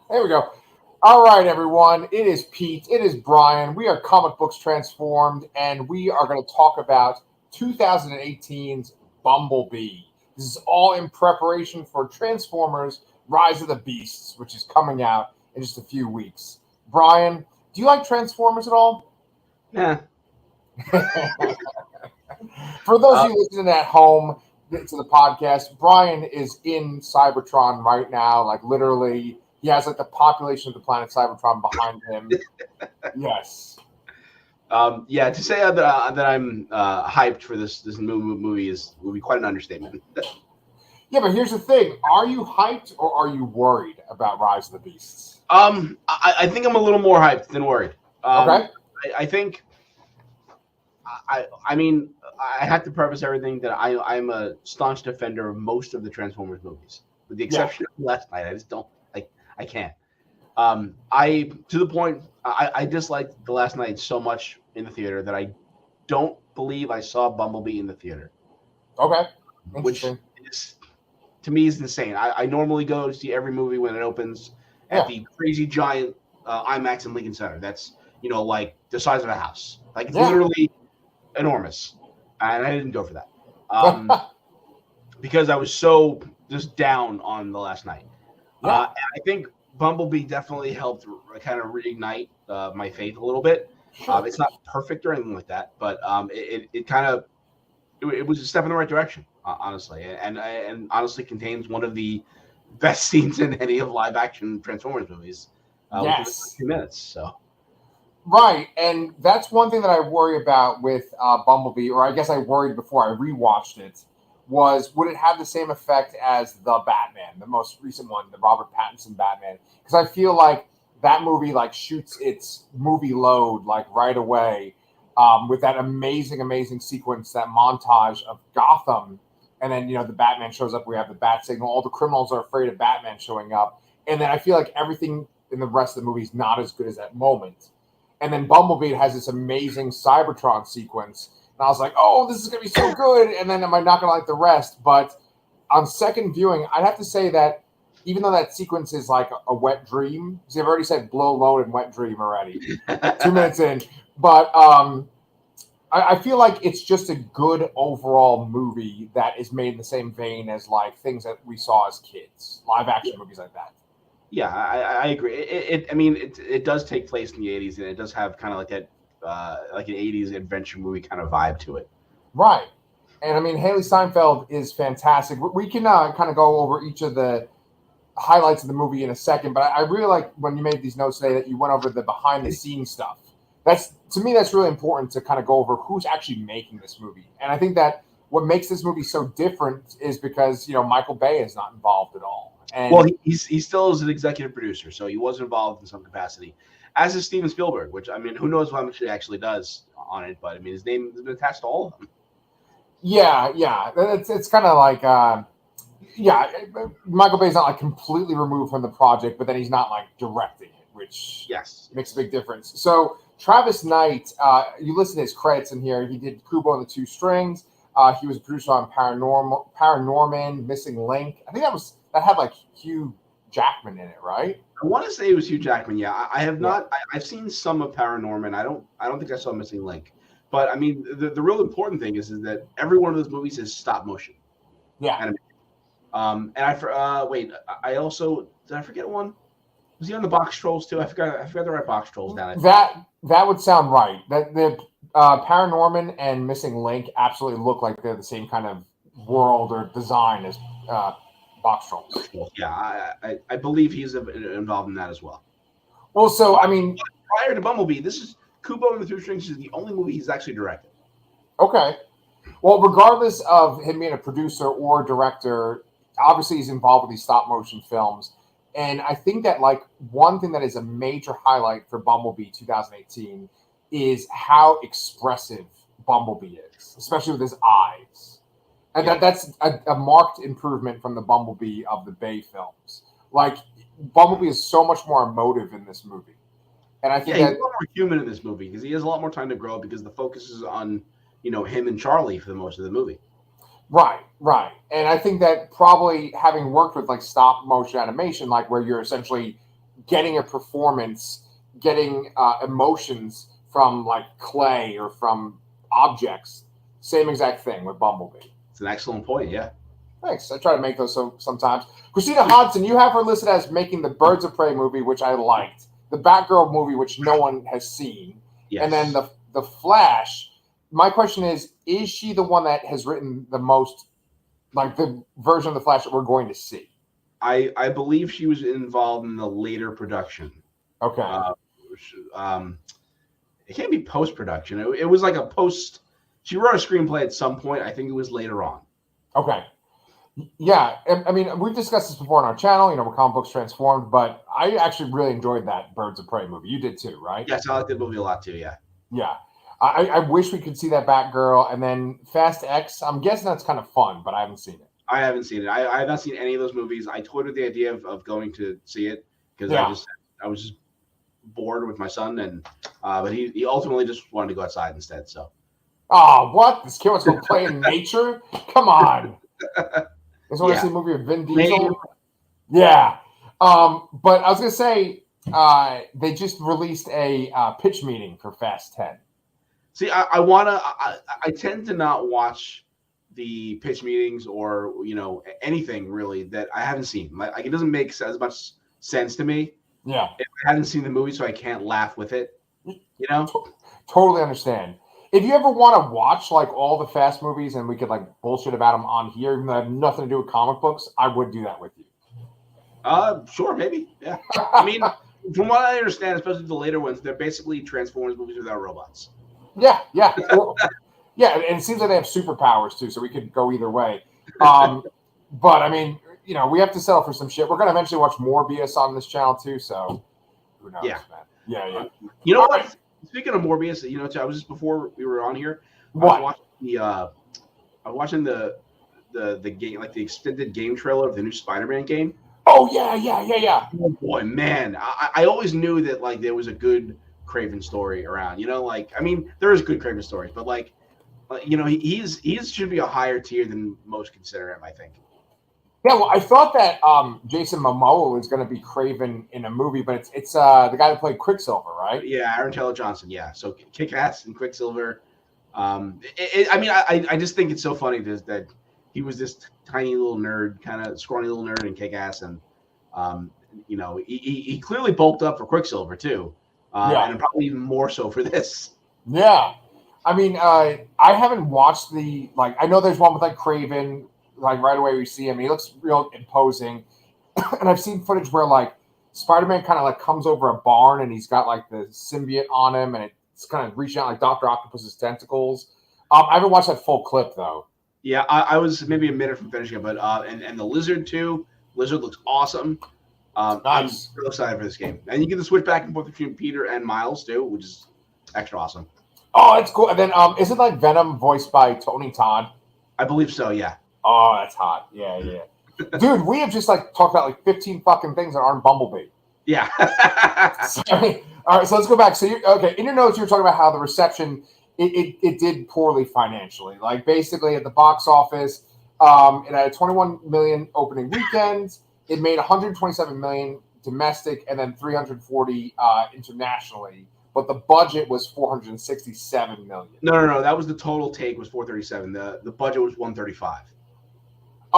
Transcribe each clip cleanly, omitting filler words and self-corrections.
There we go. All right, everyone. It is Pete. It is Brian. We are Comic Books Transformed, and we are going to talk about 2018's Bumblebee. This is all in preparation for Transformers Rise of the Beasts, which is coming out in just a few weeks. Brian, do you like Transformers at all? Yeah. For those of you listening at home to the podcast, Brian is in Cybertron right now. Like literally, he has like the population of the planet Cybertron behind him. Yes. Yeah. To say that I'm hyped for this new movie would be quite an understatement. Yeah, but here's the thing: are you hyped or are you worried about Rise of the Beasts? I think I'm a little more hyped than worried. Okay. I think. I mean, I have to preface everything that I'm a staunch defender of most of the Transformers movies, with the exception of last night. I just don't. I can't. I to the point I disliked the last night so much in the theater that I don't believe I saw Bumblebee in the theater. Okay. Which is to me is insane. I normally go to see every movie when it opens at the crazy giant IMAX in Lincoln Center. That's like the size of a house. Like it's literally enormous, and I didn't go for that because I was so just down on the last night. And I think Bumblebee definitely helped kind of reignite my faith a little bit. Sure. It's not perfect or anything like that, but it kind of it was a step in the right direction, honestly, and honestly contains one of the best scenes in any of live action Transformers movies. Within the first few minutes. So. Right, and that's one thing that I worry about with Bumblebee, or I guess I worried before I rewatched it, was would it have the same effect as the Batman, the most recent one, the Robert Pattinson Batman? Because I feel like that movie like shoots its movie load like right away with that amazing sequence, that montage of Gotham, and then the Batman shows up. We have the bat signal. All the criminals are afraid of Batman showing up, and then I feel like everything in the rest of the movie is not as good as that moment. And then Bumblebee has this amazing Cybertron sequence. And I was like, oh, this is going to be so good. And then am I not going to like the rest? But on second viewing, I'd have to say that even though that sequence is like a wet dream, because they've already said blow load and wet dream already, 2 minutes in. But I feel like it's just a good overall movie that is made in the same vein as like things that we saw as kids, live action movies like that. Yeah, I agree. It does take place in the 80s, and it does have kind of like that, like an 80s adventure movie kind of vibe to it. Right. And I mean, Hailee Steinfeld is fantastic. We can kind of go over each of the highlights of the movie in a second, but I really like when you made these notes today that you went over the behind the scenes stuff. To me, that's really important to kind of go over who's actually making this movie. And I think that what makes this movie so different is because, Michael Bay is not involved at all. And well, he still is an executive producer, so he was involved in some capacity, as is Steven Spielberg, which, I mean, who knows how much he actually does on it, but, I mean, his name has been attached to all of them. Yeah. It's kind of like, Michael Bay's not, like, completely removed from the project, but then he's not, like, directing it, which makes a big difference. So, Travis Knight, you listen to his credits in here. He did Kubo and the Two Strings. He was a producer on Paranorman, Missing Link. I think that had like Hugh Jackman in it, right? I want to say it was Hugh Jackman. Yeah, I have not. I've seen some of Paranorman. I don't think I saw Missing Link. But I mean, the real important thing is that every one of those movies is stop motion. Yeah. And I also did I forget one? Was he on the Box Trolls too? I forgot the right Box Trolls down. That would sound right. That the Paranorman and Missing Link absolutely look like they're the same kind of world or design as Box Trolls. Yeah, I believe he's involved in that as well. Well, so I mean, prior to Bumblebee, this is Kubo and the Two Strings is the only movie he's actually directed. Okay. Well, regardless of him being a producer or director, obviously he's involved with these stop motion films. And I think that like one thing that is a major highlight for Bumblebee 2018 is how expressive Bumblebee is, especially with his eyes. And that's a marked improvement from the Bumblebee of the Bay films. Like Bumblebee is so much more emotive in this movie. And I think he's a lot more human in this movie because he has a lot more time to grow because the focus is on, him and Charlie for the most of the movie. Right. And I think that probably having worked with like stop motion animation, like where you're essentially getting a performance, getting emotions from like clay or from objects. Same exact thing with Bumblebee. It's an excellent point. Yeah. Thanks. I try to make those sometimes. Christina Hodson, you have her listed as making the Birds of Prey movie, which I liked, the Batgirl movie, which no one has seen, Yes. and then the Flash. My question is she the one that has written the most, like the version of the Flash that we're going to see? I believe she was involved in the later production. Okay. It can't be post-production. It was like a post. She wrote a screenplay at some point. I think it was later on. Okay. Yeah, I mean, we've discussed this before on our channel. You know, we're Comic Books Transformed, but I actually really enjoyed that Birds of Prey movie. You did too, right? Yes, I like that movie a lot too. Yeah. Yeah. I wish we could see that Batgirl, and then Fast X. I'm guessing that's kind of fun, but I haven't seen it. I haven't seen it. I have not seen any of those movies. I toyed with the idea of going to see it because I was just bored with my son, and but he ultimately just wanted to go outside instead. So. Oh, what? This kid wants to go play in nature? Come on. This want to see a movie with Vin Diesel? Maybe. Yeah. But I was going to say, they just released a pitch meeting for Fast 10. See, I tend to not watch the pitch meetings or, anything really that I haven't seen. Like it doesn't make as much sense to me. Yeah. If I haven't seen the movie, so I can't laugh with it, Totally understand. If you ever want to watch like all the Fast movies and we could like bullshit about them on here, even though they have nothing to do with comic books, I would do that with you. Sure, maybe. Yeah. I mean, from what I understand, especially the later ones, they're basically Transformers movies without robots. Yeah. Yeah, and it seems like they have superpowers too, so we could go either way. But I mean, we have to settle for some shit. We're gonna eventually watch more BS on this channel too, so who knows, man. Yeah. You know what? Right. Speaking of Morbius, I was just before we were on here. What? I was watching the game, like the extended game trailer of the new Spider-Man game. Oh yeah. Oh boy, man! I always knew that like there was a good Craven story around. I mean, there is good Craven stories, but he should be a higher tier than most consider him, I think. Yeah, well, I thought that Jason Momoa was going to be Craven in a movie, but it's the guy that played Quicksilver, right? Yeah, Aaron Taylor Johnson. Yeah, so Kick-Ass and Quicksilver. I just think it's so funny that he was this tiny little nerd, kind of scrawny little nerd in Kick-Ass, and he clearly bulked up for Quicksilver too, and probably even more so for this. Yeah, I mean, I haven't watched I know there's one with like Craven. Like right away we see him. He looks real imposing. And I've seen footage where like Spider-Man kind of like comes over a barn and he's got like the symbiote on him and it's kind of reaching out like Dr. Octopus's tentacles. I haven't watched that full clip though. Yeah, I was maybe a minute from finishing it, but and the Lizard too. Lizard looks awesome. Nice. I'm real excited for this game. And you get to switch back and forth between Peter and Miles too, which is extra awesome. Oh, that's cool. And then is it like Venom voiced by Tony Todd? I believe so, yeah. Oh, that's hot. Yeah. Dude, we have just like talked about like 15 fucking things that aren't Bumblebee. Yeah. Sorry. All right, so let's go back. So in your notes, you were talking about how the reception it did poorly financially. Like basically at the box office, it had a 21 million opening weekend. It made 127 million domestic and then 340 internationally. But the budget was 467 million. No. That was the total take was 437. The budget was 135.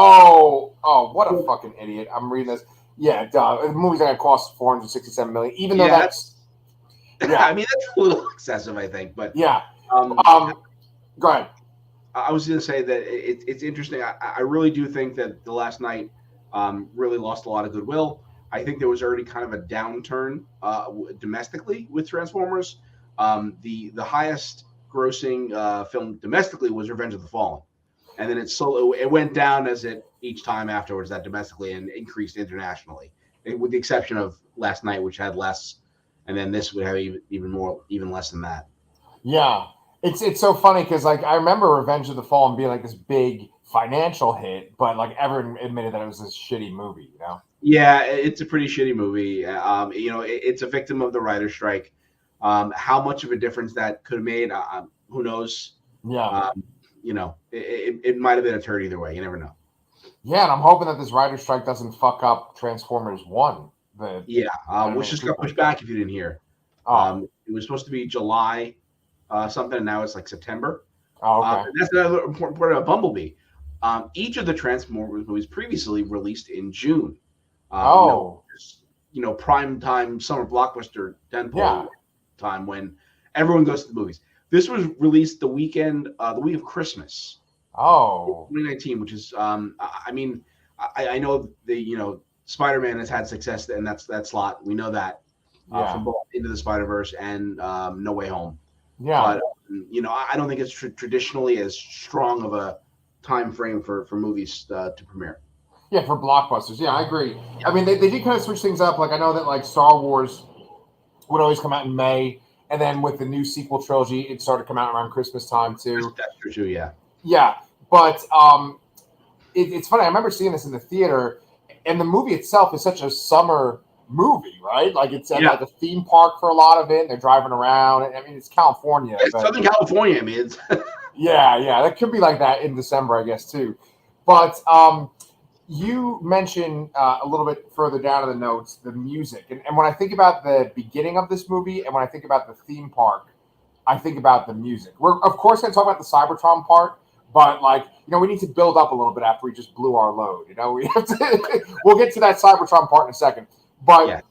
Oh, what a fucking idiot. I'm reading this. Yeah, the movie's going to cost 467 million, even though that's yeah. I mean, that's a little excessive, I think, but yeah. Go ahead. I was going to say that it's interesting. I really do think that The Last Night really lost a lot of goodwill. I think there was already kind of a downturn domestically with Transformers. The highest grossing film domestically was Revenge of the Fallen. And then it went down as it each time afterwards, that domestically, and increased internationally, with the exception of Last Night, which had less, and then this would have even less than that. Yeah, it's so funny because like I remember Revenge of the Fallen being like this big financial hit, but like everyone admitted that it was this shitty movie, Yeah, it's a pretty shitty movie. It's a victim of the writer's strike. How much of a difference that could have made, who knows? Yeah. It might have been a turd either way. You never know. Yeah, and I'm hoping that this writer's strike doesn't fuck up Transformers 1 Which just got pushed back. If you didn't hear, it was supposed to be July something, and now it's like September. Okay. That's another important part about Bumblebee. Each of the Transformers movies previously released in June. Prime time summer blockbuster tentpole time when everyone goes to the movies. This was released the week of Christmas. 2019, which is, I know Spider-Man has had success in that slot. We know that from both Into the Spider-Verse and No Way Home. Yeah. But I don't think it's traditionally as strong of a time frame for movies to premiere. Yeah, for blockbusters. Yeah, I agree. I mean, they did kind of switch things up. Like, I know that like Star Wars would always come out in May, and then with the new sequel trilogy, it started to come out around Christmas time too. That's true too. Yeah. Yeah, but it's funny. I remember seeing this in the theater, and the movie itself is such a summer movie, right? Like it's at like a theme park for a lot of it. And they're driving around. I mean, it's California. It's Southern California. I mean, it's yeah. That could be like that in December, I guess, too. But you mentioned a little bit further down in the notes the music, and when I think about the beginning of this movie, and when I think about the theme park, I think about the music. We're of course going to talk about the Cybertron part, but we need to build up a little bit after we just blew our load. We have to. We'll get to that Cybertron part in a second. But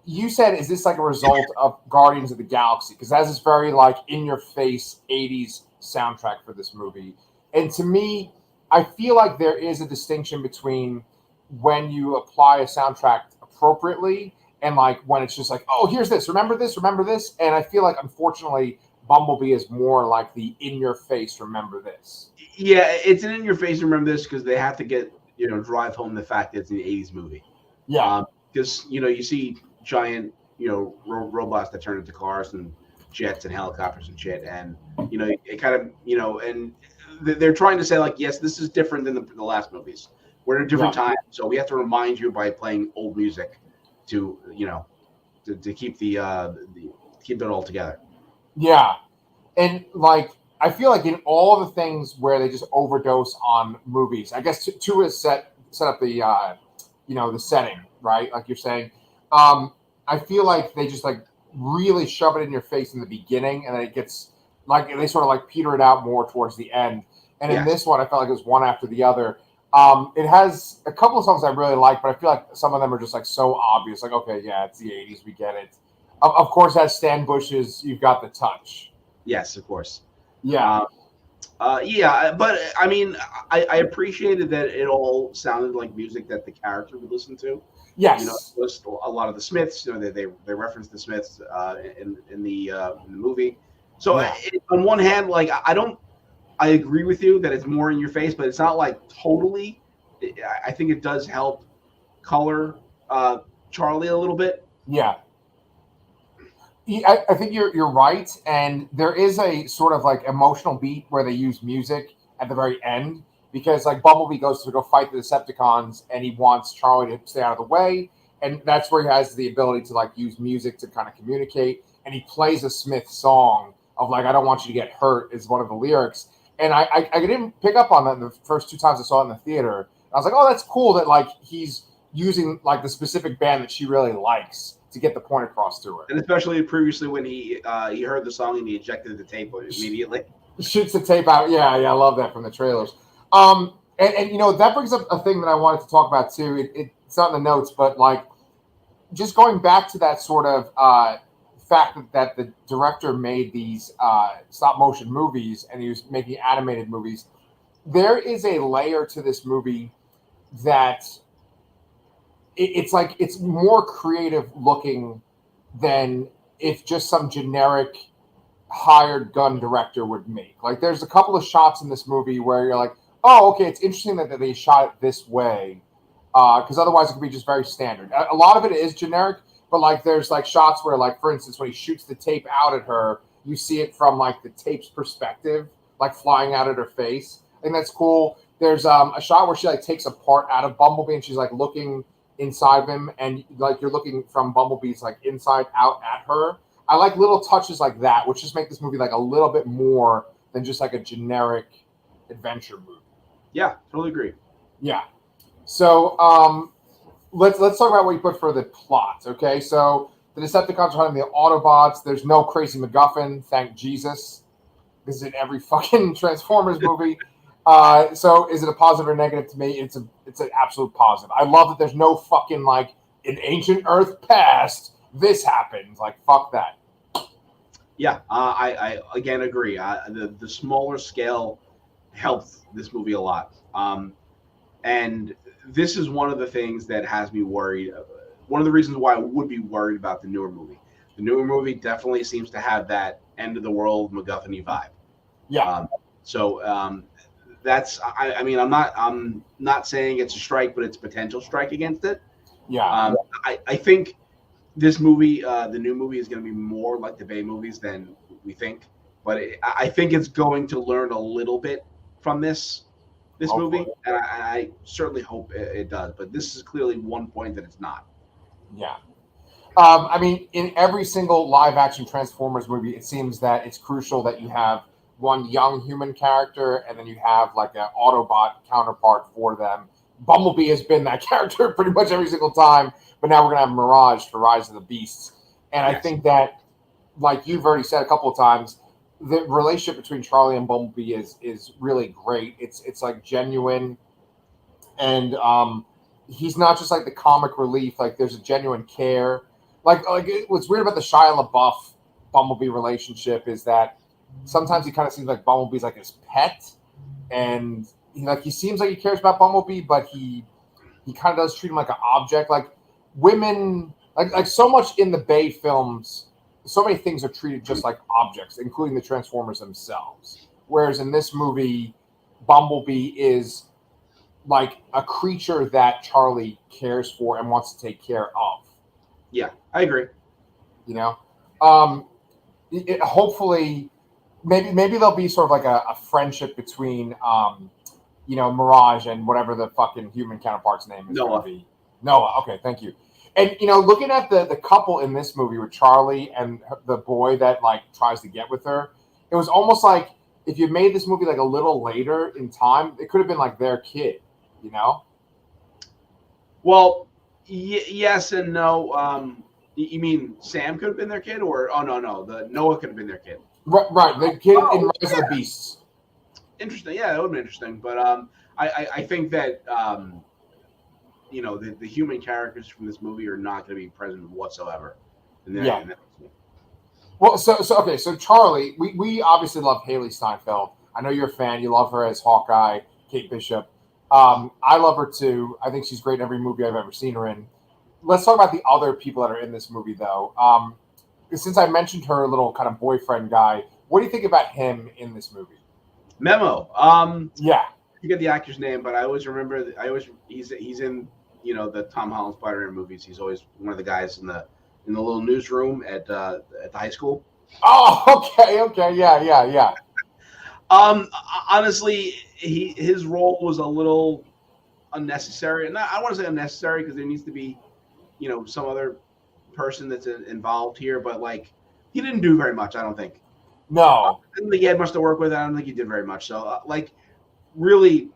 you said, is this like a result of Guardians of the Galaxy? Because that is this very like in-your-face 80s soundtrack for this movie. And to me, I feel like there is a distinction between when you apply a soundtrack appropriately and like when it's just like, oh, here's this, remember this. And I feel like, unfortunately, Bumblebee is more like the in-your-face remember this. Yeah, it's an in-your-face remember this because they have to get, drive home the fact that it's an 80s movie. Yeah. Because, you see giant, robots that turn into cars and jets and helicopters and shit. And, it kind of, and they're trying to say, like, yes, this is different than the last movies. We're in a different time. So we have to remind you by playing old music to, to keep keep it all together. Yeah. And, like, I feel like in all the things where they just overdose on movies, I guess two is set up the, the setting, right? Like you're saying. I feel like they just like really shove it in your face in the beginning, and then it gets like they sort of like peter it out more towards the end. And in this one, I felt like it was one after the other. It has a couple of songs I really like, but I feel like some of them are just like so obvious. Like, okay, yeah, it's the 80s, we get it. Of course, as Stan Bush's "You've Got the Touch." Yes, of course. Yeah. But I mean, I appreciated that it all sounded like music that the character would listen to. Yes. A lot of the Smiths. They referenced the Smiths in the movie. So on one hand, like I agree with you that it's more in your face, but it's not like totally. I think it does help color Charlie a little bit. Yeah. I think you're right, and there is a sort of like emotional beat where they use music at the very end because like Bumblebee goes to go fight the Decepticons and he wants Charlie to stay out of the way, and that's where he has the ability to like use music to kind of communicate, and he plays a Smith song of like I don't want you to get hurt is one of the lyrics, and I didn't pick up on that the first two times I saw it in the theater. I was like, oh, that's cool that like he's using like the specific band that she really likes to get the point across to her. And especially previously when he heard the song and he ejected the tape immediately. Shoots the tape out. Yeah, I love that from the trailers. And that brings up a thing that I wanted to talk about too. It's not in the notes, but like just going back to that sort of fact that the director made these stop motion movies and he was making animated movies. There is a layer to this movie that it's like it's more creative looking than if just some generic hired gun director would make. Like there's a couple of shots in this movie where you're like, oh, okay, it's interesting that they shot it this way because otherwise it could be just very standard. A lot of it is generic, but like there's like shots where like, for instance, when he shoots the tape out at her, you see it from like the tape's perspective, like flying out at her face. I think that's cool. There's a shot where she like takes a part out of Bumblebee and she's like looking inside of him, and like you're looking from Bumblebee's like inside out at her. I like little touches like that, which just make this movie like a little bit more than just like a generic adventure movie. Yeah, totally agree. Yeah. So let's talk about what you put for the plot. Okay, so the Decepticons are hunting the Autobots. There's no crazy MacGuffin, thank Jesus. This is in every fucking Transformers movie. So is it a positive or negative to me? It's an absolute positive. I love that there's no fucking like in ancient Earth past this happened. Like fuck that. Yeah, I again agree. The smaller scale helped this movie a lot. And this is one of the things that has me worried. One of the reasons why I would be worried about the newer movie. The newer movie definitely seems to have that end of the world MacGuffin-y vibe. Yeah. That's. I mean, I'm not saying it's a strike, but it's a potential strike against it. Yeah. I think this movie, the new movie, is going to be more like the Bay movies than we think. But I think it's going to learn a little bit from this movie, and I certainly hope it does. But this is clearly one point that it's not. Yeah. I mean, in every single live-action Transformers movie, it seems that it's crucial that you have one young human character, and then you have like an Autobot counterpart for them. Bumblebee has been that character pretty much every single time, but now we're gonna have Mirage for Rise of the Beasts, and yes. I think that, like you've already said a couple of times, the relationship between Charlie and Bumblebee is really great. It's like genuine, and he's not just like the comic relief. Like there's a genuine care. Like what's weird about the Shia LaBeouf Bumblebee relationship is that sometimes he kind of seems like Bumblebee's like his pet, and he seems like he cares about Bumblebee, but he kind of does treat him like an object. Like women, like so much in the Bay films, so many things are treated just like objects, including the Transformers themselves. Whereas in this movie, Bumblebee is like a creature that Charlie cares for and wants to take care of. Yeah, I agree. Hopefully, maybe there'll be sort of like a friendship between, Mirage and whatever the fucking human counterpart's name is. Noah. Okay, thank you. And looking at the couple in this movie with Charlie and the boy that like tries to get with her, it was almost like if you made this movie like a little later in time, it could have been like their kid. Well, yes and no. You mean Sam could have been their kid, or no, the Noah could have been their kid. Right, the kid in Rise of the Beasts. Interesting, yeah, that would be interesting. But I think that the human characters from this movie are not going to be present whatsoever. Well, so Charlie, we obviously love Hailee Steinfeld. I know you're a fan. You love her as Hawkeye, Kate Bishop. I love her too. I think she's great in every movie I've ever seen her in. Let's talk about the other people that are in this movie, though. Since I mentioned her little kind of boyfriend guy, what do you think about him in this movie? Memo. Yeah. I forget the actor's name, but I always remember. He's in the Tom Holland Spider-Man movies. He's always one of the guys in the little newsroom at the high school. Oh, okay, yeah. Honestly, his role was a little unnecessary, and I want to say unnecessary because there needs to be, some other person that's involved here. But like, he didn't do very much. I don't think. No, I don't think he had much to work with. I don't think he did very much. So, really,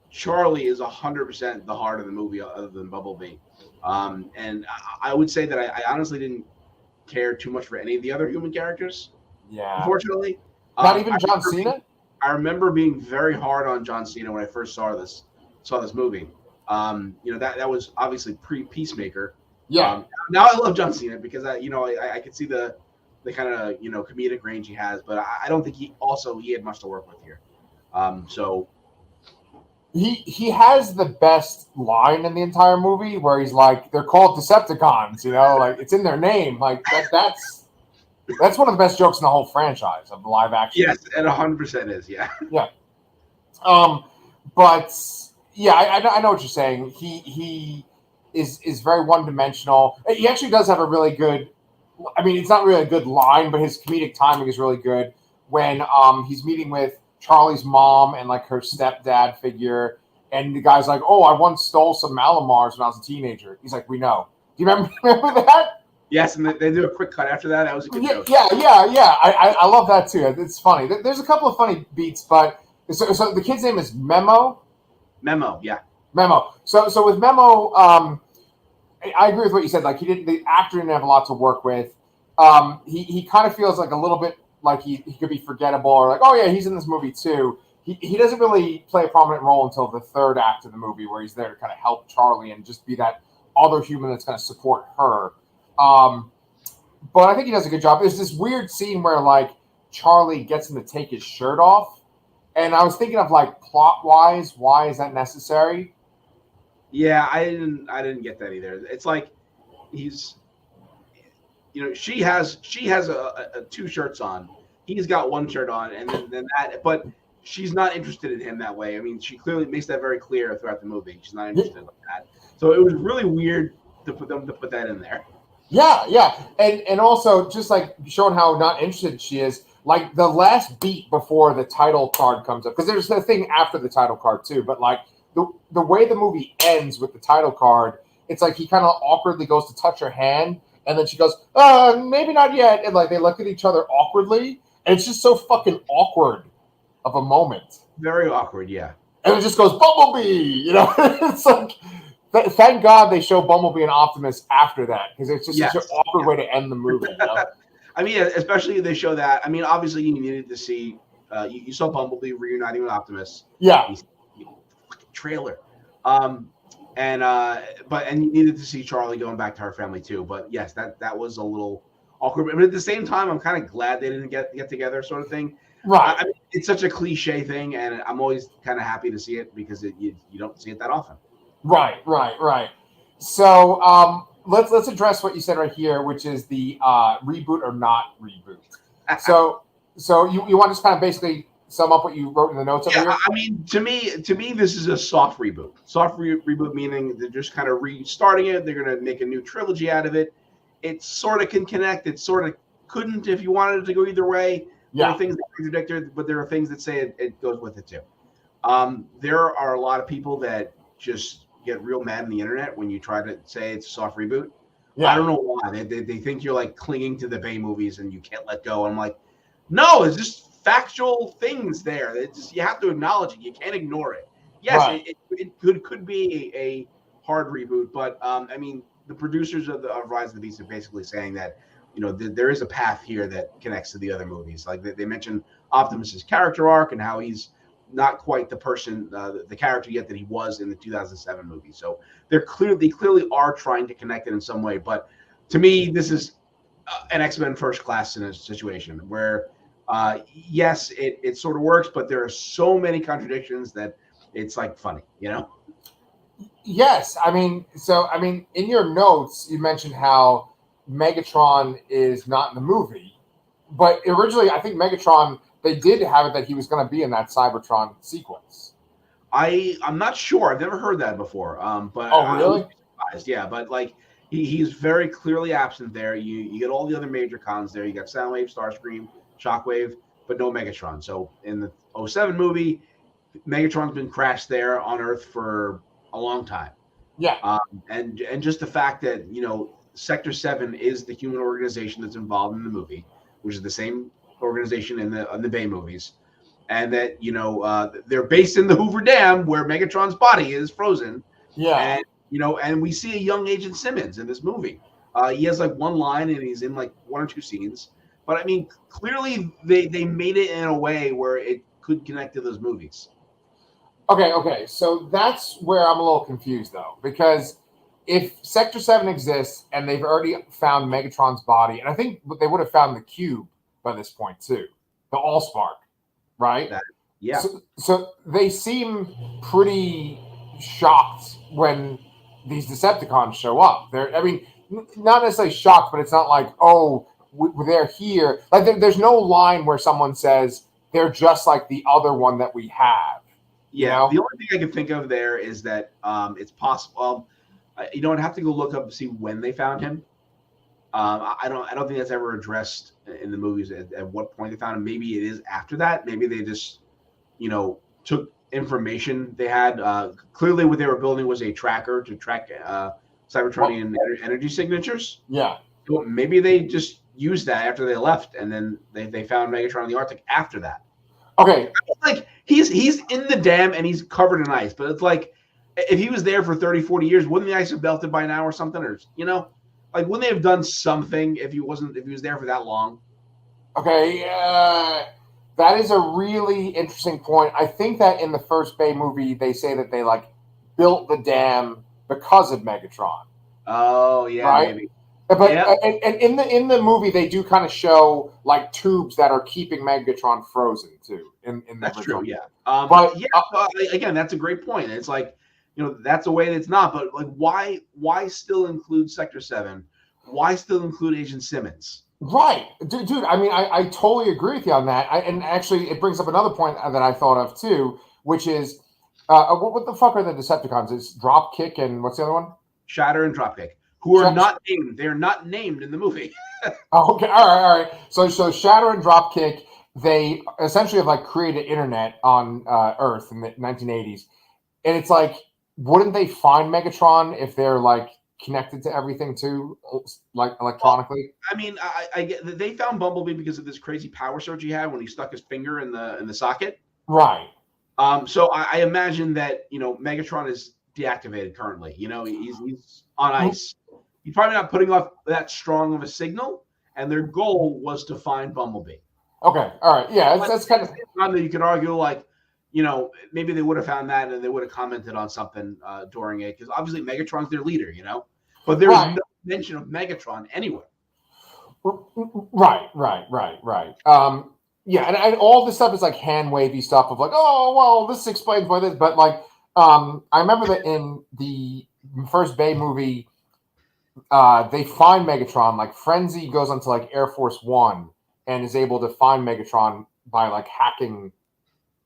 Charlie is 100% the heart of the movie, other than Bumblebee. And I would say that I honestly didn't care too much for any of the other human characters. Yeah, unfortunately, not even John Cena. I remember being very hard on John Cena when I first saw this movie. That was obviously pre-Peacemaker. Yeah. Now I love John Cena because I could see the kind of comedic range he has, but I don't think he had much to work with here. So he has the best line in the entire movie where he's like, "They're called Decepticons," like it's in their name. Like that's one of the best jokes in the whole franchise of the live action. Yes, and 100% is, yeah. Yeah. But yeah, I know what you're saying. He is very one-dimensional. He actually does have a really good. I mean, it's not really a good line, but his comedic timing is really good when he's meeting with Charlie's mom and like her stepdad figure, and the guy's like, "Oh, I once stole some Malamars when I was a teenager." He's like, "We know." Do you remember that? Yes, and they do a quick cut after that. That was a good joke. Yeah. I love that too. It's funny. There's a couple of funny beats, but so the kid's name is Memo. Memo, yeah. Memo. So with Memo, I agree with what you said. Like the actor didn't have a lot to work with. He kind of feels like a little bit like he could be forgettable, or like, oh yeah, he's in this movie too. He doesn't really play a prominent role until the third act of the movie, where he's there to kind of help Charlie and just be that other human that's going to support her. But I think he does a good job. There's this weird scene where like Charlie gets him to take his shirt off, and I was thinking of like plot wise, why is that necessary? Yeah, I didn't get that either. It's like he's, she has a two shirts on. He's got one shirt on, and then that. But she's not interested in him that way. I mean, she clearly makes that very clear throughout the movie. She's not interested in that. So it was really weird to put that in there. Yeah, and also just like showing how not interested she is. Like the last beat before the title card comes up, because there's the thing after the title card too. But like the way the movie ends with the title card, it's like he kind of awkwardly goes to touch her hand, and then she goes, maybe not yet. And like they look at each other awkwardly, and it's just so fucking awkward of a moment. Very awkward, yeah. And it just goes, Bumblebee! It's like, thank God they show Bumblebee and Optimus after that, because it's just such an awkward way to end the movie. I mean, especially they show that. I mean, obviously you needed to see, you saw Bumblebee reuniting with Optimus. Yeah. Fucking trailer. And you needed to see Charlie going back to her family too. But yes, that was a little awkward. But at the same time, I'm kind of glad they didn't get together, sort of thing. Right. I mean, it's such a cliche thing, and I'm always kind of happy to see it because you don't see it that often. Right. So let's address what you said right here, which is the reboot or not reboot. So you want to just kind of basically sum up what you wrote in the notes over here? I mean, to me, this is a soft reboot. Soft reboot meaning they're just kind of restarting it. They're going to make a new trilogy out of it. It sort of can connect. It sort of couldn't if you wanted it to go either way. There are things that contradict it, but there are things that say it goes with it too. There are a lot of people that just get real mad on the internet when you try to say it's a soft reboot. Yeah. I don't know why. They think you're like clinging to the Bay movies and you can't let go. I'm like, no, it's just factual things there. It's just, you have to acknowledge it. You can't ignore it. Yes, it could be a hard reboot, but I mean, the producers of Rise of the Beast are basically saying that there is a path here that connects to the other movies. Like they mentioned Optimus's character arc and how he's not quite the person, the character yet that he was in the 2007 movie. So they clearly are trying to connect it in some way. But to me, this is an X-Men First Class in a situation where, yes, it sort of works, but there are so many contradictions that it's like funny, Yes, I mean, in your notes you mentioned how Megatron is not in the movie, but originally I think Megatron, they did have it that he was going to be in that Cybertron sequence. I'm not sure. I've never heard that before. But oh, really? Yeah, but like he's very clearly absent there. You get all the other major cons there. You got Soundwave, Starscream, Shockwave, but no Megatron. So in the 2007 movie, Megatron's been crashed there on Earth for a long time. Yeah. And just the fact that Sector 7 is the human organization that's involved in the movie, which is the same organization in the Bay movies, and that they're based in the Hoover Dam where Megatron's body is frozen. Yeah. And we see a young Agent Simmons in this movie. He has like one line and he's in like one or two scenes, but I mean, clearly they made it in a way where it could connect to those movies. Okay. So that's where I'm a little confused though, because if Sector 7 exists and they've already found Megatron's body, and I think they would have found the cube by this point too, the Allspark, right? Yeah. So they seem pretty shocked when these Decepticons show up. I mean, not necessarily shocked, but it's not like, oh, they're here. Like there's no line where someone says they're just like the other one that we have. Yeah. The only thing I can think of there is that it's possible. You don't have to go look up to see when they found him. I don't think that's ever addressed in the movies at what point they found him. Maybe it is after that. Maybe they just, took information they had. Clearly, what they were building was a tracker to track Cybertronian energy signatures. Yeah. So maybe they just used that after they left, and then they found Megatron in the Arctic after that. Okay. Like he's in the dam and he's covered in ice, but it's like if he was there for 30, 40 years, wouldn't the ice have melted by now or something? Or, like, wouldn't they have done something if he was there for that long? Okay, that is a really interesting point. I think that in the first Bay movie, they say that they like built the dam because of Megatron. Oh yeah, right? maybe. But Yeah, and in the movie, they do kind of show like tubes that are keeping Megatron frozen too. In the that's original, true. Yeah. but Yeah. Again, that's a great point. It's like, that's a way that it's not. But like, why still include Sector 7? Why still include Agent Simmons? right, dude. I mean, I totally agree with you on that. And actually, it brings up another point that I thought of too, which is what the fuck are the Decepticons? It's Dropkick and what's the other one? Shatter and Dropkick, who are not named. They're not named in the movie. Okay, all right. So Shatter and Dropkick, they essentially have like created internet on Earth in the 1980s, and it's like, wouldn't they find Megatron if they're like connected to everything too, like electronically? Well, I mean, I get that they found Bumblebee because of this crazy power surge he had when he stuck his finger in the socket. Right. So I imagine that Megatron is deactivated currently. He's on ice. He's probably not putting off that strong of a signal, and their goal was to find Bumblebee. Okay, all right, yeah, that's kind of that you could argue, like, maybe they would have found that and they would have commented on something during it, because obviously Megatron's their leader, but there's no mention of Megatron anywhere. Right. Yeah, and all this stuff is like hand wavy stuff of like, oh well, this explains why this, but like, I remember that in the first Bay movie, they find Megatron. Like Frenzy goes onto like Air Force One and is able to find Megatron by like hacking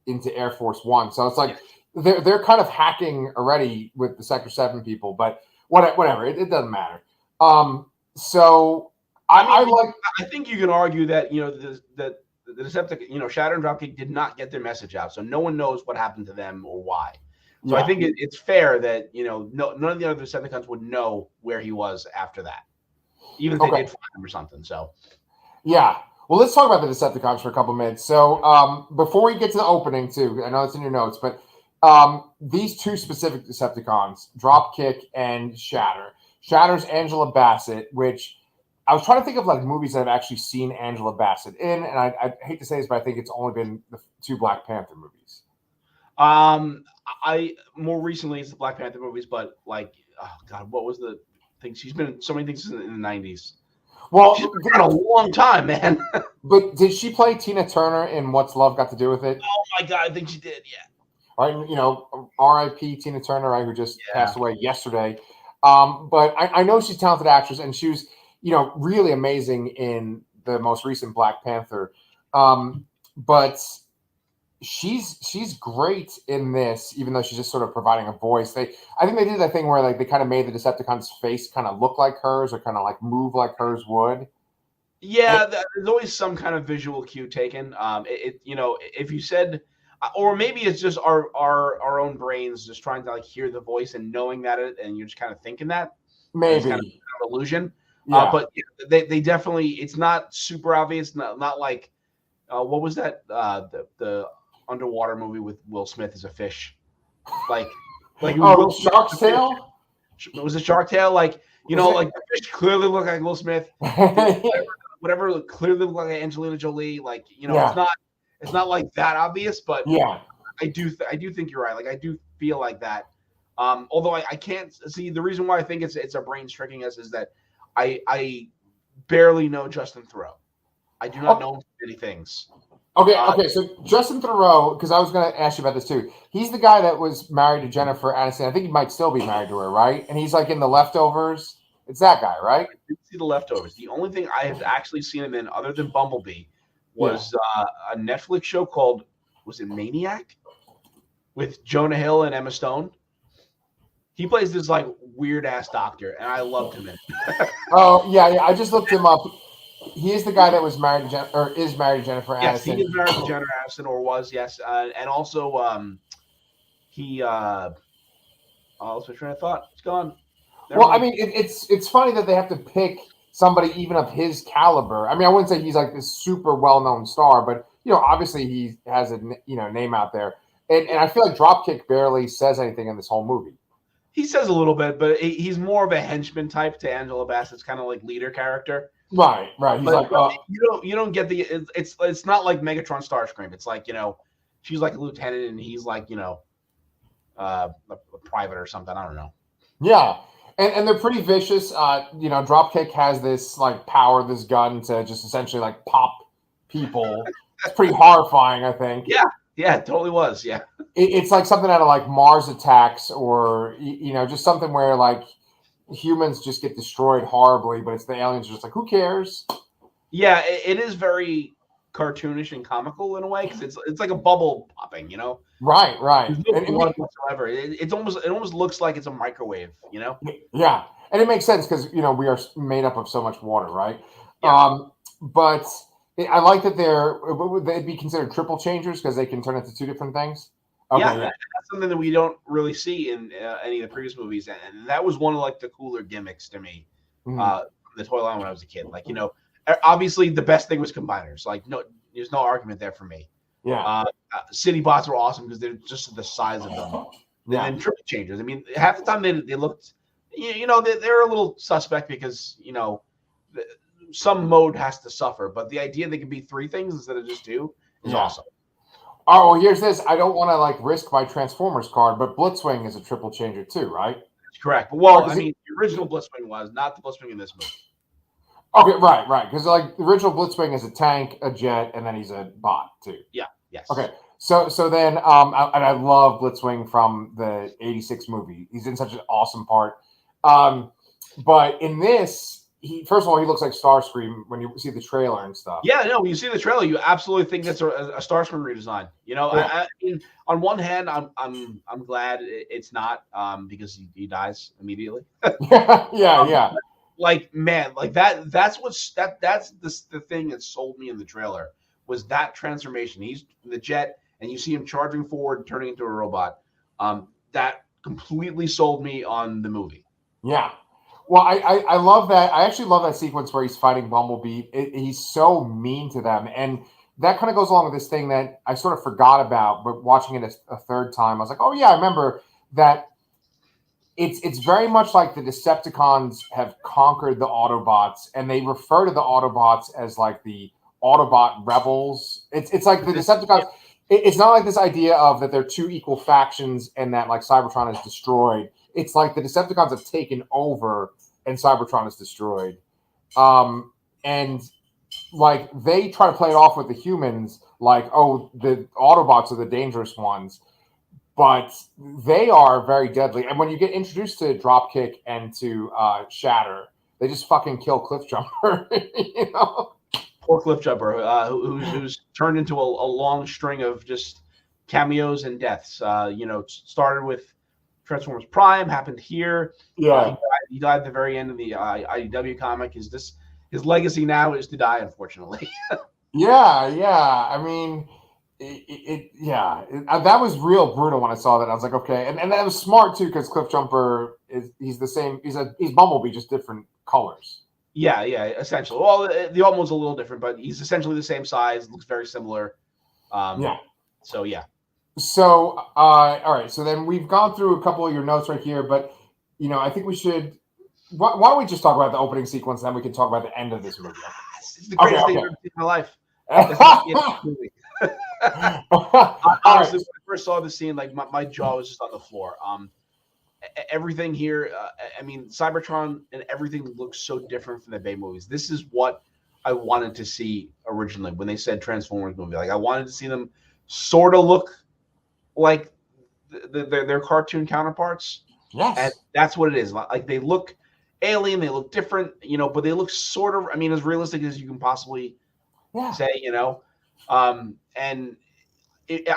into Air Force One. So it's like they're kind of hacking already with the Sector 7 people, but whatever, it doesn't matter. So I think you can argue that the Decepticons, Shatter and Dropkick did not get their message out, so no one knows what happened to them or why. So I think it's fair that none of the other Decepticons would know where he was after that, even if they did find him or something. So yeah. Well, let's talk about the Decepticons for a couple minutes. So before we get to the opening, too, I know it's in your notes, but these two specific Decepticons, Dropkick and Shatter. Shatter's Angela Bassett, which I was trying to think of like movies that I've actually seen Angela Bassett in, and I hate to say this, but I think it's only been the two Black Panther movies. I more recently it's the Black Panther movies, but like, oh god, what was the thing? She's been in so many things in the 90s. Well, she's been a long time, man. But did she play Tina Turner in What's Love Got to Do with It? Oh my god, I think she did. Yeah. Right, R.I.P. Tina Turner, right, who just passed away yesterday. But I know she's a talented actress, and she was, really amazing in the most recent Black Panther. But she's great in this, even though she's just sort of providing a voice. I think they did that thing where like they kind of made the Decepticon's face kind of look like hers or kind of like move like hers would. Yeah, there's always some kind of visual cue taken. If you said, or maybe it's just our own brains just trying to like hear the voice and knowing that and you're just kind of thinking that. Maybe it's kind of an illusion. Yeah. But they definitely, it's not super obvious. Not like what was that the underwater movie with Will Smith as a fish, like Shark's Tale. Was it Shark Tale? Like like the fish clearly look like Will Smith. whatever clearly look like Angelina Jolie. Like it's not like that obvious, but yeah, I do think you're right. Like I do feel like that. Although I can't see the reason why I think it's our brains tricking us is that I barely know Justin Theroux. I do not know many things. Okay. So Justin Theroux, because I was going to ask you about this too. He's the guy that was married to Jennifer Aniston. I think he might still be married to her, right? And he's like in The Leftovers. It's that guy, right? I didn't see The Leftovers. The only thing I have actually seen him in, other than Bumblebee, was a Netflix show called, was it Maniac? With Jonah Hill and Emma Stone. He plays this like weird ass doctor, and I loved him in it. Oh yeah. I just looked him up. He is the guy that was married to is married to Jennifer Aniston. Yes, he is married to Jennifer Aniston, or was, yes, and also he. I was trying to thought. It's gone. Well, I mean, it's funny that they have to pick somebody even of his caliber. I mean, I wouldn't say he's like this super well-known star, but obviously he has a name out there. And I feel like Dropkick barely says anything in this whole movie. He says a little bit, but he's more of a henchman type to Angela Bassett's kind of like leader character. Right. He's but you don't get the it's not like Megatron Starscream. It's like she's like a lieutenant and he's like a private or something. I don't know. Yeah, and they're pretty vicious. Dropkick has this like power, this gun to just essentially like pop people. It's pretty horrifying, I think. Yeah, it totally was. Yeah, it's like something out of like Mars Attacks, or just something where like humans just get destroyed horribly, but it's the aliens are just like, who cares? Yeah, it is very cartoonish and comical in a way because it's like a bubble popping, Right. There's no blood whatsoever. It almost looks like it's a microwave, Yeah, and it makes sense because we are made up of so much water, right? Yeah. But I like that would they be considered triple changers because they can turn into two different things? Okay, yeah, that's something that we don't really see in any of the previous movies, and that was one of like the cooler gimmicks to me. The toy line when I was a kid, like obviously the best thing was combiners. Like there's no argument there for me. Yeah. City bots were awesome because they're just the size of them. Yeah. And triple changers. I mean, half the time they looked, they're a little suspect because some mode has to suffer. But the idea they can be three things instead of just two is awesome. Oh, well, here's this. I don't want to like risk my Transformers card, but Blitzwing is a triple changer too, right? That's correct. Well, the original Blitzwing was not the Blitzwing in this movie. Okay, right. Because like the original Blitzwing is a tank, a jet, and then he's a bot too. Yeah. Yes. Okay. So then, and I love Blitzwing from the '86 movie. He's in such an awesome part. But in this, first of all, he looks like Starscream when you see the trailer and stuff. Yeah, no, when you see the trailer, you absolutely think that's a Starscream redesign. I mean, on one hand, I'm glad it's not because he dies immediately. Yeah. Like, man, like that's the thing that sold me in the trailer was that transformation. He's the jet, and you see him charging forward, turning into a robot. That completely sold me on the movie. Yeah. Well, I love that. I actually love that sequence where he's fighting Bumblebee. He's so mean to them. And that kind of goes along with this thing that I sort of forgot about, but watching it a third time, I was like, oh, yeah, I remember that it's very much like the Decepticons have conquered the Autobots, and they refer to the Autobots as like the Autobot rebels. It's like the Decepticons. It's not like this idea of that they're two equal factions and that like Cybertron is destroyed. It's like the Decepticons have taken over and Cybertron is destroyed. And like they try to play it off with the humans like, oh, the Autobots are the dangerous ones. But they are very deadly. And when you get introduced to Dropkick and to Shatter, they just fucking kill Cliffjumper, Poor Cliffjumper, who's turned into a long string of just cameos and deaths. Started with Transformers Prime, happened here. Yeah, he died at the very end of the IDW comic. His legacy now is to die, unfortunately. Yeah. I mean, that was real brutal when I saw that. I was like, okay, and that was smart too because Cliffjumper he's the same. He's Bumblebee, just different colors. Yeah, essentially. Well, the almost a little different, but he's essentially the same size. Looks very similar. So yeah. So all right. So then we've gone through a couple of your notes right here, but I think we should. Why don't we just talk about the opening sequence, and then we can talk about the end of this movie? It's the greatest thing I've ever seen in my life. Honestly, when I first saw the scene, like my jaw was just on the floor. Everything here, I mean, Cybertron and everything looks so different from the Bay movies. This is what I wanted to see originally when they said Transformers movie. Like I wanted to see them sort of look like their cartoon counterparts. Yes, and that's what it is. Like they look alien, they look different, but they look sort of, I mean, as realistic as you can possibly say, and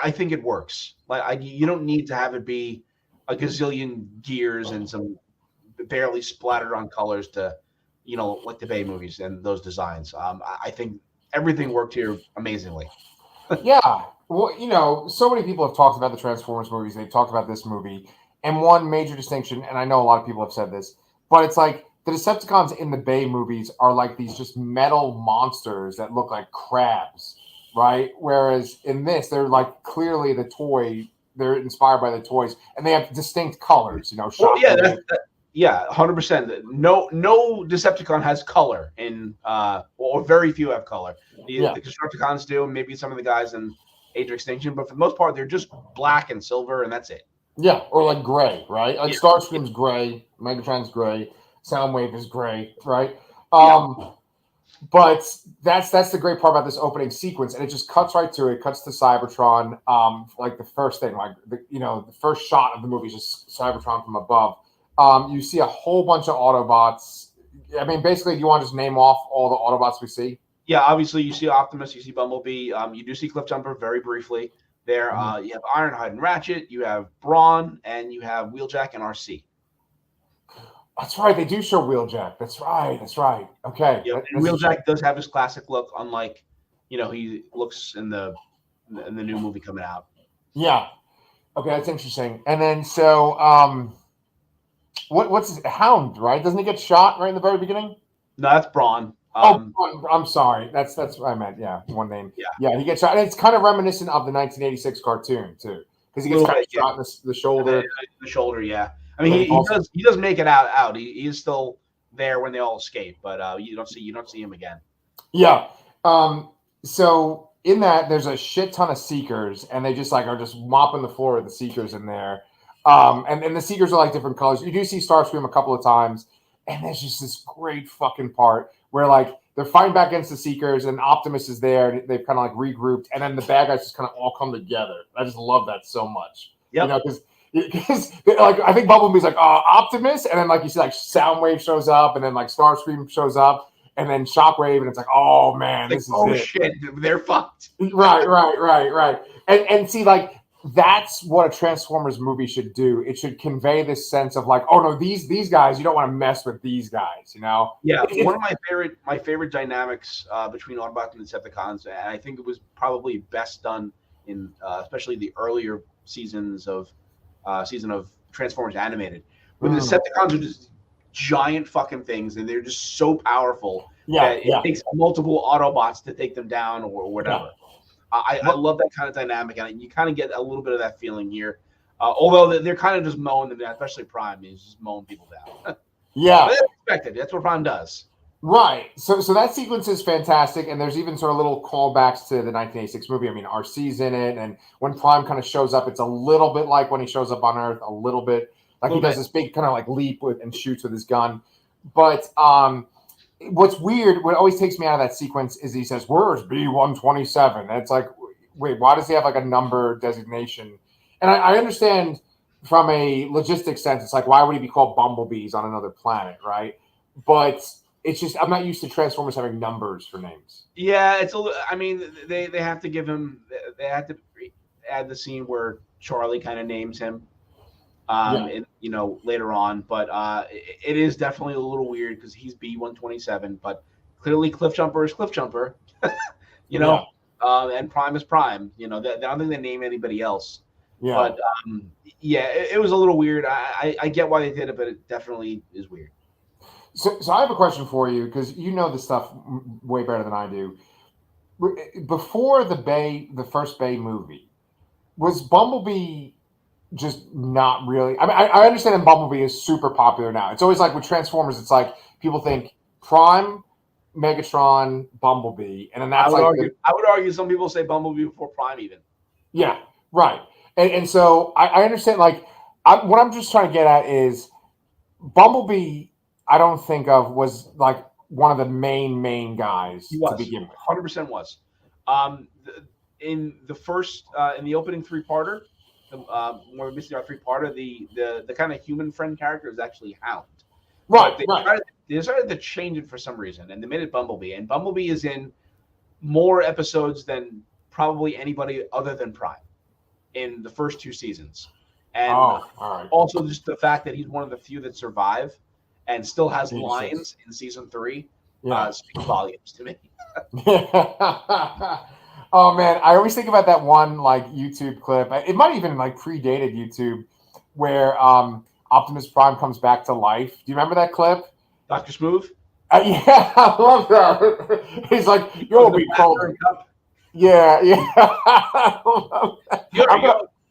I think it works. Like you don't need to have it be a gazillion gears and some barely splattered on colors to, like the Bay movies and those designs. I think everything worked here amazingly. Yeah. Well, so many people have talked about the Transformers movies. They've talked about this movie. And one major distinction, and I know a lot of people have said this, but it's like the Decepticons in the Bay movies are like these just metal monsters that look like crabs, right? Whereas in this, they're like clearly the toy they're inspired by the toys, and they have distinct colors. Well, Shockwave. yeah, 100%. No Decepticon has color or very few have color. The Constructicons do, and maybe some of the guys in Age of Extinction, but for the most part, they're just black and silver, and that's it. Yeah, or like gray, right? Like Starscream's gray, Megatron's gray, Soundwave is gray, right? But that's the great part about this opening sequence, and it just cuts right to it. Cuts to Cybertron. Like the first thing, like the first shot of the movie is just Cybertron from above. You see a whole bunch of Autobots. I mean, basically, do you want to just name off all the Autobots we see? Yeah, obviously, you see Optimus, you see Bumblebee. You do see Cliffjumper very briefly. There, you have Ironhide and Ratchet, you have Brawn, and you have Wheeljack and RC. That's right. They do show Wheeljack. That's right. Okay. Yeah, and Wheeljack does have his classic look, unlike he looks in the new movie coming out. Yeah. Okay, that's interesting. And then what's his Hound? Right? Doesn't he get shot right in the very beginning? No, that's Brawn. I'm sorry. That's what I meant. Yeah, one name. Yeah, he gets shot, and it's kind of reminiscent of the 1986 cartoon too, because he gets shot in the shoulder. The shoulder, yeah. I mean, he does make it out. He is still there when they all escape, but you don't see him again. Yeah. So in that, there's a shit ton of Seekers, and they just are just mopping the floor with the Seekers in there. And the Seekers are like different colors. You do see Starscream a couple of times, and there's just this great fucking part where they're fighting back against the Seekers, and Optimus is there, and they've kind of regrouped, and then the bad guys just kind of all come together. I just love that so much. Yeah. Because I think Bumblebee's Optimus, and then you see Soundwave shows up, and then Starscream shows up, and then Shockwave, and it's oh man, this is it. Shit, they're fucked. Right. And see that's what a Transformers movie should do. It should convey this sense of oh no, these guys, you don't want to mess with these guys, Yeah. One of my favorite dynamics between Autobots and Decepticons, and I think it was probably best done in especially the earlier season of Transformers Animated, where the Decepticons are just giant fucking things, and they're just so powerful that it takes multiple Autobots to take them down or whatever. I love that kind of dynamic, and you kind of get a little bit of that feeling here. Although they're kind of just mowing them down, especially Prime is just mowing people down. Yeah. But that's expected. That's what Prime does. Right. So that sequence is fantastic, and there's even sort of little callbacks to the 1986 movie. I mean, RC's in it, and when Prime kind of shows up, it's a little bit like when he shows up on Earth, a little bit. He does this big kind of leap and shoots with his gun. But what's weird, what always takes me out of that sequence is he says, "Where's B-127?" And it's wait, why does he have a number designation? And I understand from a logistics sense, it's why would he be called Bumblebees on another planet, right? But it's just I'm not used to Transformers having numbers for names. Yeah, it's I mean, they have to give him. They have to add the scene where Charlie kind of names him. Later on, but it is definitely a little weird because he's B-127, but clearly Cliffjumper is Cliffjumper, and Prime is Prime. I don't think they name anybody else. Yeah. But it was a little weird. I get why they did it, but it definitely is weird. So I have a question for you because you know this stuff way better than I do. Before the first Bay movie, was Bumblebee just not really? I mean, I understand that Bumblebee is super popular now. It's always with Transformers, it's people think Prime, Megatron, Bumblebee, and then that's I would argue some people say Bumblebee before Prime even. Yeah, right. And so I understand. What I'm just trying to get at is Bumblebee. I don't think of was one of the main guys to begin with. 100% was. In the first in the opening three-parter. When we missed our three-parter, the kind of human friend character is actually Hound. Right, They decided to change it for some reason, and they made it Bumblebee. And Bumblebee is in more episodes than probably anybody other than Prime in the first two seasons. And also just the fact that he's one of the few that survive and still has lines in season 3 speaks volumes to me. Oh man, I always think about that one YouTube clip. It might even predated YouTube, where Optimus Prime comes back to life. Do you remember that clip? Dr. Smooth? Yeah, I love that. He's you'll be cold. Yeah.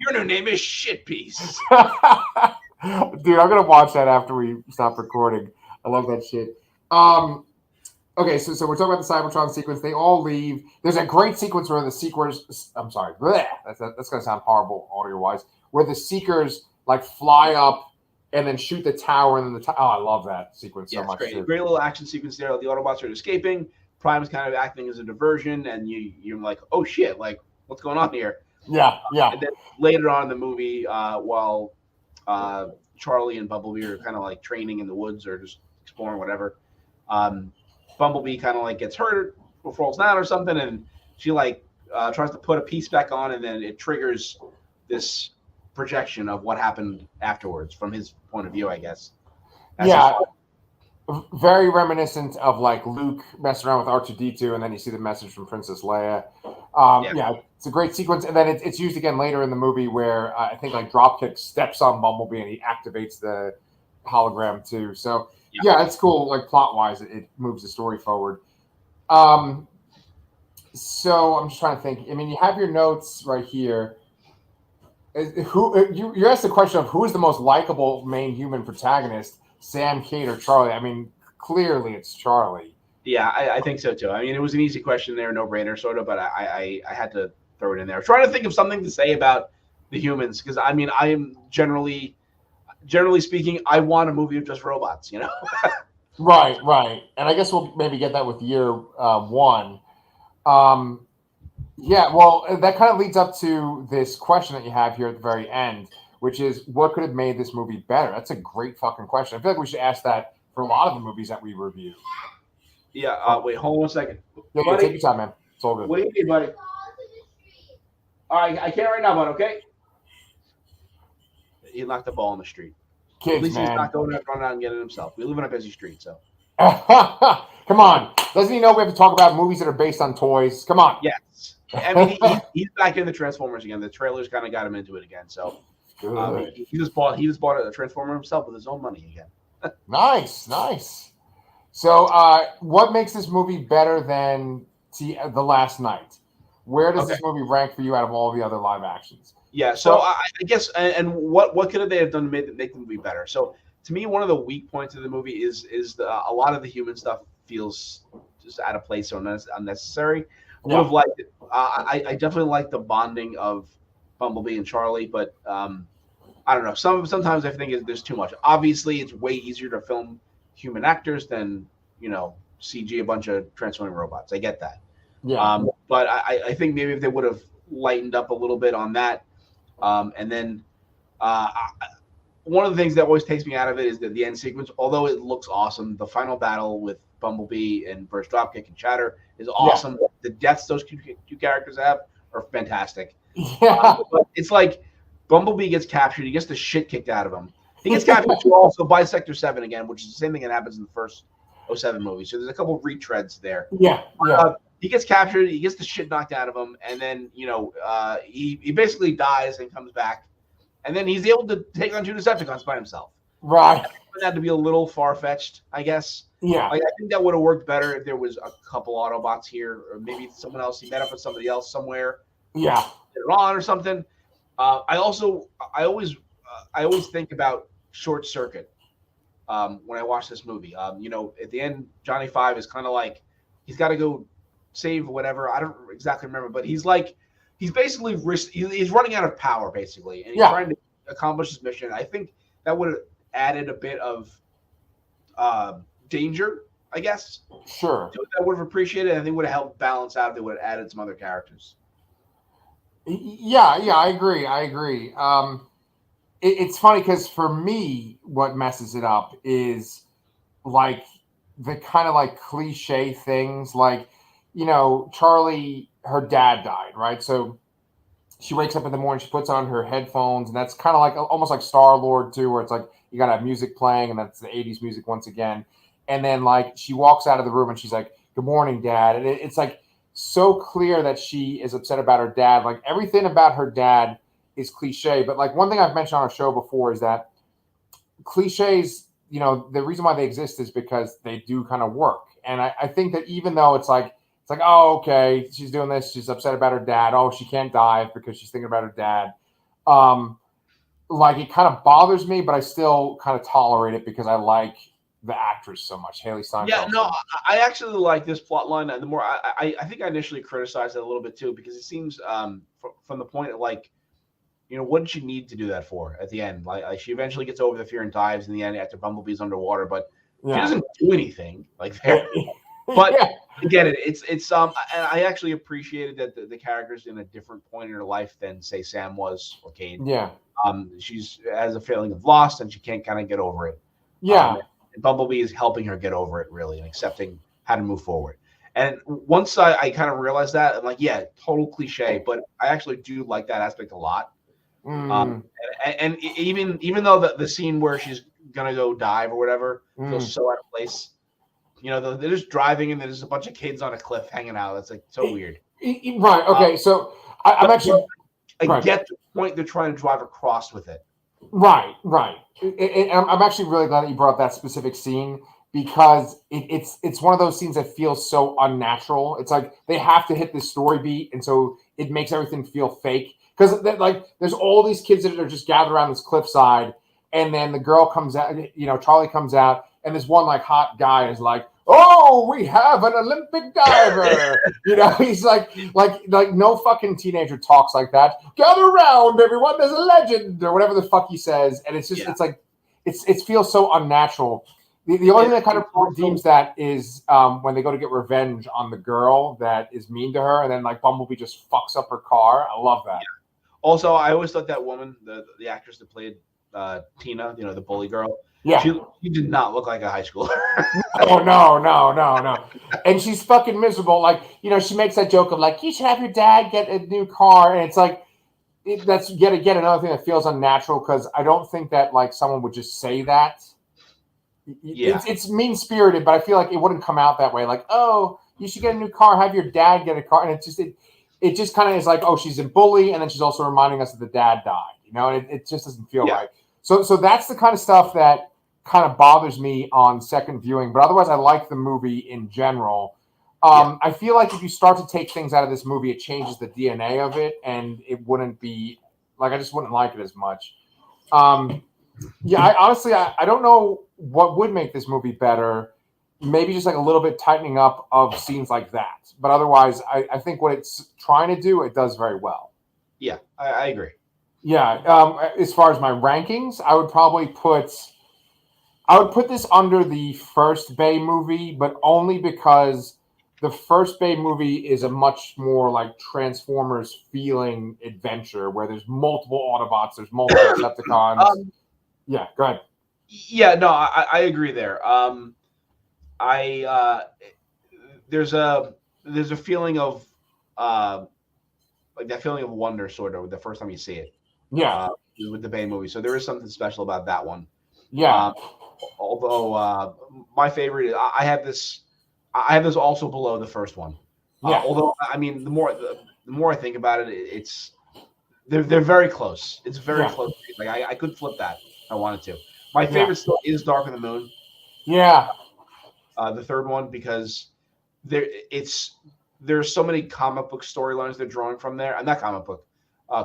Your new name is Shit Piece. Dude, I'm gonna watch that after we stop recording. I love that shit. Okay, so we're talking about the Cybertron sequence. They all leave. There's a great sequence where the Seekers. I'm sorry, bleh, that's gonna sound horrible audio wise. Where the Seekers like fly up and then shoot the tower, and then I love that sequence so much. Great. Too. Great little action sequence there. The Autobots are escaping. Prime is kind of acting as a diversion, and you're like, oh shit, like what's going on here? Yeah. And then later on in the movie, while Charlie and Bumblebee are kind of like training in the woods or just exploring whatever, Bumblebee kind of like gets hurt or falls down or something, and she like tries to put a piece back on, and then it triggers this projection of what happened afterwards from his point of view, I guess. Very reminiscent of like Luke messing around with R2-D2, and then you see the message from Princess Leia. It's a great sequence, and then it's used again later in the movie where I think like Dropkick steps on Bumblebee and he activates the hologram too. So it's cool. Like plot wise, it moves the story forward. So I'm just trying to think. I mean, you have your notes right here. You asked the question of who is the most likable main human protagonist, Sam, Kate, or Charlie? I mean, clearly it's Charlie. Yeah, I think so too. I mean, it was an easy question there, no brainer, sort of, but I had to throw it in there. I'm trying to think of something to say about the humans because I mean, I am generally speaking, I want a movie of just robots, you know. Right, and I guess we'll maybe get that with year one. Well, that kind of leads up to this question that you have here at the very end, which is what could have made this movie better? That's a great fucking question. I feel like we should ask that for a lot of the movies that we review. Yeah, wait, hold on 1 second. Yeah, take your time, man. It's all good. What do you need, buddy? All right, I can't right now, bud, okay? He knocked the ball in the street. Kids, at least man. He's not going to run out and get it himself. We live in a busy street, so. Come on. Doesn't he know we have to talk about movies that are based on toys? Come on. Yes. I mean, he's back in the Transformers again. The trailers kind of got him into it again. So he just bought a Transformer himself with his own money again. Nice. So what makes this movie better than The Last Night? Where does this movie rank for you out of all the other live actions? Yeah, so I guess, and what could they have done to make the movie better? So to me, one of the weak points of the movie is a lot of the human stuff feels just out of place or unnecessary. I would have liked it. I definitely like the bonding of Bumblebee and Charlie, but I don't know. Sometimes I think there's too much. Obviously, it's way easier to film human actors than CG a bunch of transforming robots. I get that. Yeah. But I think maybe if they would have lightened up a little bit on that, and then one of the things that always takes me out of it is the end sequence. Although it looks awesome, the final battle with Bumblebee and versus Dropkick and Shatter is awesome. Yeah. The deaths those two characters have are fantastic. Yeah. But it's like Bumblebee gets captured. He gets the shit kicked out of him. He gets captured also by Sector 7 again, which is the same thing that happens in the first 07 movie. So there's a couple of retreads there. Yeah. He gets captured. He gets the shit knocked out of him. And then, he basically dies and comes back. And then he's able to take on two Decepticons by himself. Right. That to be a little far-fetched, I guess. Yeah. Like, I think that would have worked better if there was a couple Autobots here, or maybe someone else. He met up with somebody else somewhere. Yeah. Later on or something. I always think about Short Circuit when I watch this movie. At the end, Johnny Five is kind of like he's got to go save whatever. I don't exactly remember, but he's basically he's running out of power basically, and he's trying to accomplish his mission. I think that would have added a bit of danger, I guess. Sure. I would have appreciated it. I think would have helped balance out. They would have added some other characters. Yeah, I agree. It's funny because for me, what messes it up is like the kind of like cliche things, like Charlie, her dad died, right? So she wakes up in the morning, she puts on her headphones, and that's kind of like almost like Star-Lord too, where it's like you gotta have music playing, and that's the 80s music once again. And then like she walks out of the room and she's like, "Good morning, Dad." And it's like so clear that she is upset about her dad. Like everything about her dad is cliche. But like one thing I've mentioned on our show before is that cliches, the reason why they exist is because they do kind of work. And I think that even though it's like, oh, okay, she's doing this, she's upset about her dad. Oh, she can't dive because she's thinking about her dad. Like it kind of bothers me, but I still kind of tolerate it because I like the actress so much, Hailee Yeah, Steinfeld. no, I actually like this plot line. The more I think I initially criticized it a little bit too because it seems from the point of like, what did she need to do that for at the end? Like she eventually gets over the fear and dives in the end after Bumblebee's underwater, but she doesn't do anything like there. But yeah. again, it's and I actually appreciated that the character's in a different point in her life than say Sam was or Kane. Yeah. She's has a feeling of loss and she can't kind of get over it. Yeah. And Bumblebee is helping her get over it really and accepting how to move forward. And once I kind of realized that, I'm like, yeah, total cliche, but I actually do like that aspect a lot. And even though the scene where she's gonna go dive or whatever feels so out of place, they're just driving and there's a bunch of kids on a cliff hanging out. That's like so weird. Right. Okay. So I'm actually. I get the point they're trying to drive across with it. Right. And I'm actually really glad that you brought up that specific scene because it's one of those scenes that feels so unnatural. It's like they have to hit this story beat, and so it makes everything feel fake. Because like there's all these kids that are just gathered around this cliffside, and then the girl comes out, Charlie comes out, and this one like hot guy is like, "Oh, we have an Olympic diver." He's like no fucking teenager talks like that. Gather around, everyone. There's a legend, or whatever the fuck he says, and it's just it's like it feels so unnatural. The only thing that kind of redeems that is when they go to get revenge on the girl that is mean to her, and then like Bumblebee just fucks up her car. I love that. Yeah. Also, I always thought that woman, the actress that played Tina, the bully girl. Yeah, she did not look like a high schooler. Oh no! And she's fucking miserable. Like she makes that joke of like you should have your dad get a new car, and it's like that's yet again another thing that feels unnatural because I don't think that like someone would just say that. Yeah, it's mean spirited, but I feel like it wouldn't come out that way. Like, oh, you should get a new car. Have your dad get a car, and it just kind of is like, oh, she's a bully, and then she's also reminding us that the dad died. And it just doesn't feel right. So that's the kind of stuff that kind of bothers me on second viewing. But otherwise, I like the movie in general. I feel like if you start to take things out of this movie, it changes the DNA of it, and it wouldn't be like I just wouldn't like it as much. I honestly don't know what would make this movie better. Maybe just like a little bit tightening up of scenes like that. But otherwise, I think what it's trying to do, it does very well. Yeah, I agree. Yeah. As far as my rankings, I would put this under the first Bay movie, but only because the first Bay movie is a much more like Transformers feeling adventure where there's multiple Autobots, there's multiple Decepticons. Yeah, go ahead. Yeah, no, I agree there. There's a feeling of like that feeling of wonder sort of the first time you see it. Yeah. With the Bay movie, so there is something special about that one. Yeah. Although my favorite, I have this also below the first one. Yeah. Although I mean, the more I think about it, they're very close. It's very close. Like I could flip that if I wanted to. My favorite still is Dark of the Moon. Yeah. The third one because there's so many comic book storylines they're drawing from there, and not comic book.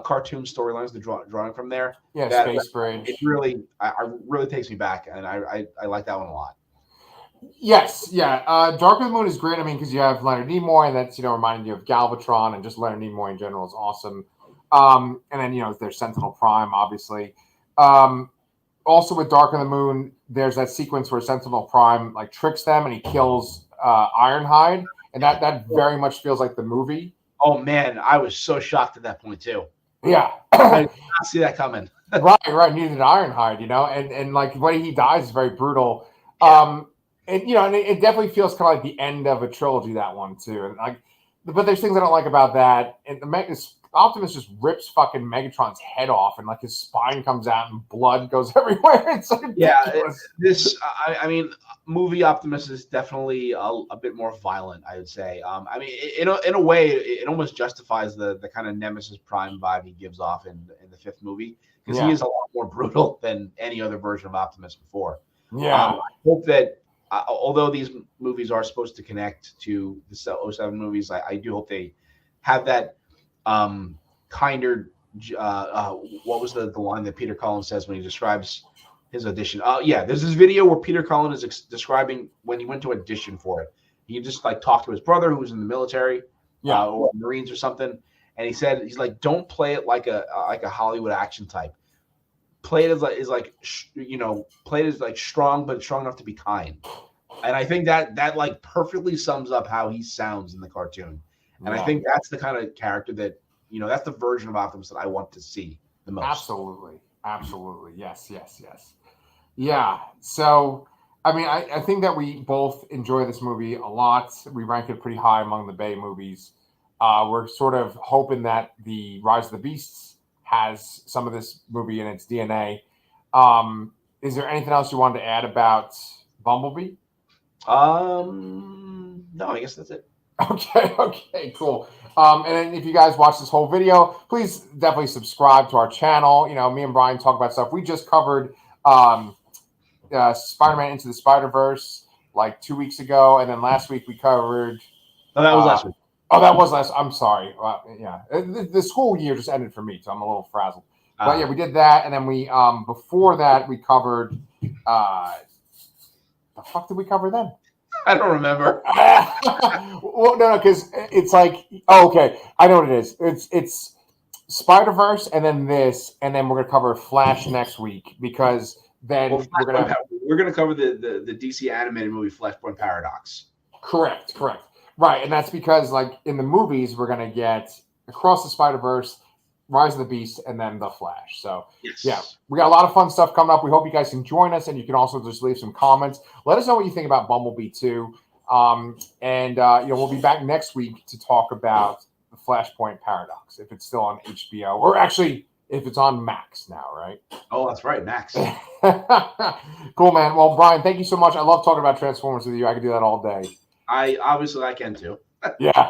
Cartoon storylines they're drawing from there. Yeah, Space Bridge. It really takes me back, and I like that one a lot. Yes, yeah. Dark of the Moon is great. I mean, because you have Leonard Nimoy, and that's reminding you of Galvatron, and just Leonard Nimoy in general is awesome. And then there's Sentinel Prime, obviously. Also with Dark of the Moon, there's that sequence where Sentinel Prime like tricks them and he kills Ironhide, and that very much feels like the movie. Oh man, I was so shocked at that point too. Yeah. I did not see that coming. Right. Neither did Ironhide, and like the way he dies is very brutal. Yeah. And it definitely feels kind of like the end of a trilogy, that one too. And like, but there's things I don't like about that. And Optimus just rips fucking Megatron's head off, and like his spine comes out, and blood goes everywhere. It's like this. I mean, movie Optimus is definitely a bit more violent, I would say. I mean, in a way, it almost justifies the kind of Nemesis Prime vibe he gives off in the fifth movie because he is a lot more brutal than any other version of Optimus before. Yeah, I hope that. Although these movies are supposed to connect to the 07 movies, I do hope they have that kinder what was the line that Peter Cullen says when he describes his audition? Yeah, there's this video where Peter Cullen is describing when he went to audition for it. He just like talked to his brother who was in the military, or Marines or something, and he said he's like, don't play it like a Hollywood action type. Play it as play it as like strong, but strong enough to be kind. And I think that like perfectly sums up how he sounds in the cartoon. And I think that's the kind of character that, that's the version of Optimus that I want to see the most. Absolutely. Yes. Yeah. So, I mean, I think that we both enjoy this movie a lot. We rank it pretty high among the Bay movies. We're sort of hoping that the Rise of the Beasts has some of this movie in its DNA. Is there anything else you wanted to add about Bumblebee? No, I guess that's it. Okay, cool. And if you guys watch this whole video, please definitely subscribe to our channel. Me and Brian talk about stuff. We just covered Spider-Man Into the Spider-Verse like 2 weeks ago, and then last week we covered. Oh, that was last week. Oh, that was last. I'm sorry. The school year just ended for me, so I'm a little frazzled. But yeah, we did that, and then we before that we covered. The fuck did we cover then? I don't remember. Well, no, because it's like, okay, I know what it is. It's Spider-Verse, and then this, and then we're gonna cover Flash next week because then we're gonna cover the DC animated movie Flashpoint Paradox. Correct, right, and that's because like in the movies we're gonna get Across the Spider-Verse, Rise of the Beast, and then The Flash. So, yeah, we got a lot of fun stuff coming up. We hope you guys can join us, and you can also just leave some comments. Let us know what you think about Bumblebee too. We'll be back next week to talk about the Flashpoint Paradox, if it's still on HBO, or actually, if it's on Max now, right? Oh, that's right, Max. Cool, man. Well, Brian, thank you so much. I love talking about Transformers with you. I could do that all day. I can too. Yeah.